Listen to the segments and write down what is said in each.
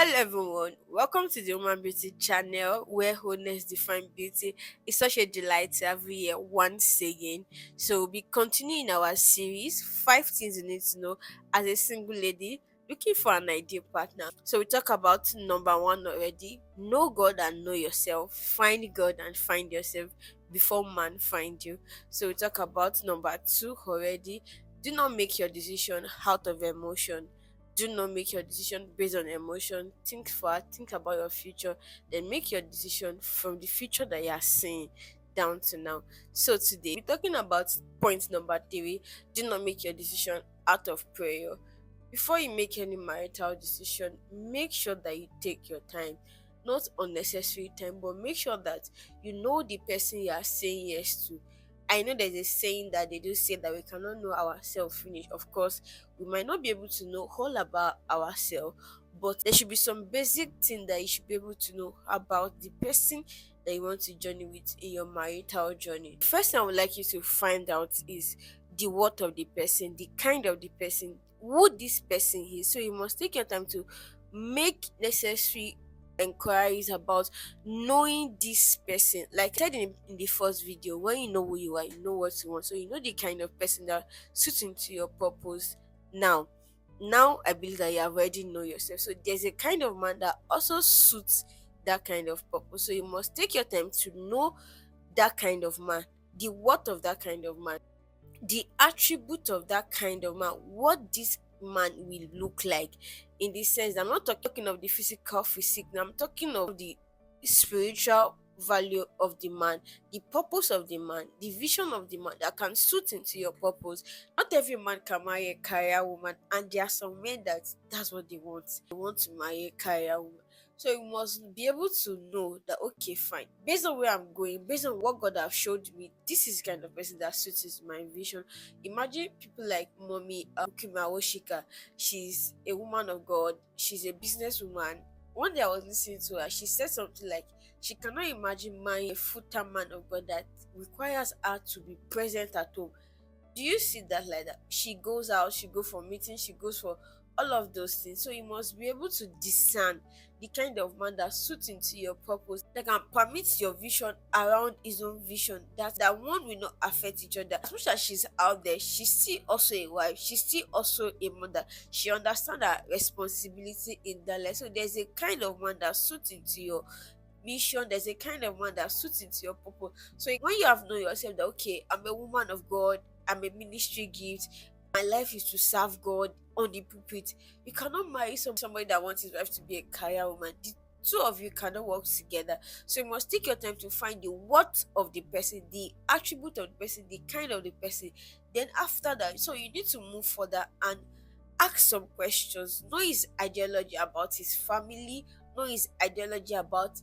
Hello everyone, welcome to the Woman Beauty channel where wholeness defines beauty. It's such a delight to have you here once again. So we'll be continuing our series, 5 things you need to know as a single lady looking for an ideal partner. So we talk about number one already. Know God and know yourself. Find God and find yourself before man find you. So we talk about number two already. Do not make your decision out of emotion. Do not make your decision based on emotion. Think far, think about your future, then make your decision from the future that you are seeing down to now. So today we're talking about point number three. Do not make your decision out of prayer. Before you make any marital decision, make sure that you take your time. Not unnecessary time, but make sure that you know the person you are saying yes to. I know there's a saying that they do say that we cannot know ourselves finish. Of course, we might not be able to know all about ourselves, but there should be some basic thing that you should be able to know about the person that you want to journey with in your marital journey. The first thing I would like you to find out is the worth of the person, the kind of the person, who this person is. So you must take your time to make necessary inquiries about knowing this person. Like I said in the first video, when you know who you are, you know what you want. So you know the kind of person that suits into your purpose. Now, now I believe that you have already know yourself. So there's a kind of man that also suits that kind of purpose. So you must take your time to know that kind of man, the worth of that kind of man, the attribute of that kind of man, what this man will look like. In this sense, I'm not talking of the physical physique, I'm talking of the spiritual value of the man, the purpose of the man, the vision of the man that can suit into your purpose. Not every man can marry a career woman, and there are some men that's what they want. They want to marry a career woman. So you must be able to know that, okay, fine, based on where I'm going, based on what God have showed me, this is the kind of person that suits my vision. Imagine people like Mommy Ukima Oshika. She's a woman of God, she's a businesswoman. One day I was listening to her, she said something like she cannot imagine marrying a full-time man of God that requires her to be present at home. Do you see that like that? She goes out, she goes for meetings, she goes for all of those things. So you must be able to discern the kind of man that suits into your purpose, that can permit your vision around his own vision, that one will not affect each other. As much as she's out there, she's still also a wife, she's still also a mother. She understands her responsibility in that life. So there's a kind of man that suits into your mission, there's a kind of man that suits into your purpose. So when you have known yourself that, okay, I'm a woman of God, I'm a ministry gift, my life is to serve God on the pulpit, you cannot marry somebody that wants his wife to be a career woman. The two of you cannot work together. So you must take your time to find the what of the person, the attribute of the person, the kind of the person. Then after that, so you need to move further and ask some questions. Know his ideology about his family, know his ideology about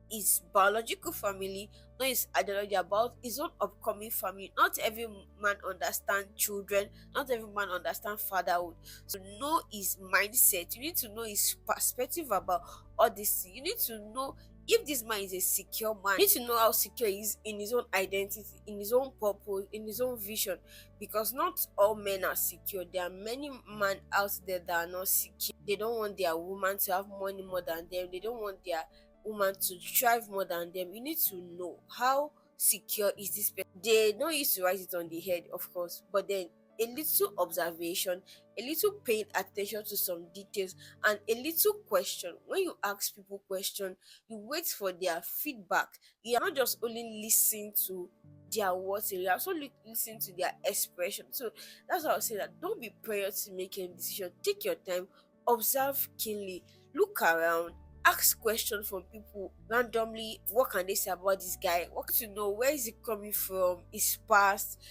his biological family, know his ideology about his own upcoming family. Not every man understand children, not every man understand fatherhood. So know his mindset. You need to know his perspective about all this. You need to know if this man is a secure man. You need to know how secure he is in his own identity, in his own purpose, in his own vision. Because not all men are secure. There are many men out there that are not secure. They don't want their woman to have money more than them. They don't want their woman to thrive more than them. You need to know how secure is this person. They don't used to write it on the head, of course, but then a little observation, a little paying attention to some details, and a little question. When you ask people question, you wait for their feedback. You are not just only listening to their words, you also listen to their expression. So that's why I say that don't be prior to making a decision. Take your time, observe keenly, look around, ask questions from people randomly. What can they say about this guy? What to know, where is he coming from, his past,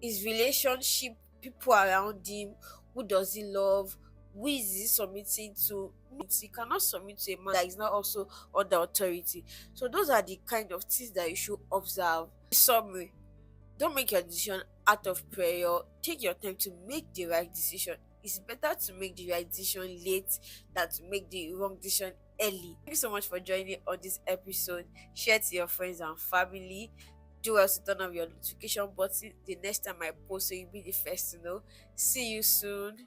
his relationship, people around him, who does he love, who is he submitting to. You cannot submit to a man that is not also under authority. So those are the kind of things that you should observe. Summary: don't make your decision out of prayer. Take your time to make the right decision. It's better to make the right decision late than to make the wrong decision early. Thank you so much for joining on this episode. Share to your friends and family. Do well to turn on your notification button the next time I post so you'll be the first to know. See you soon.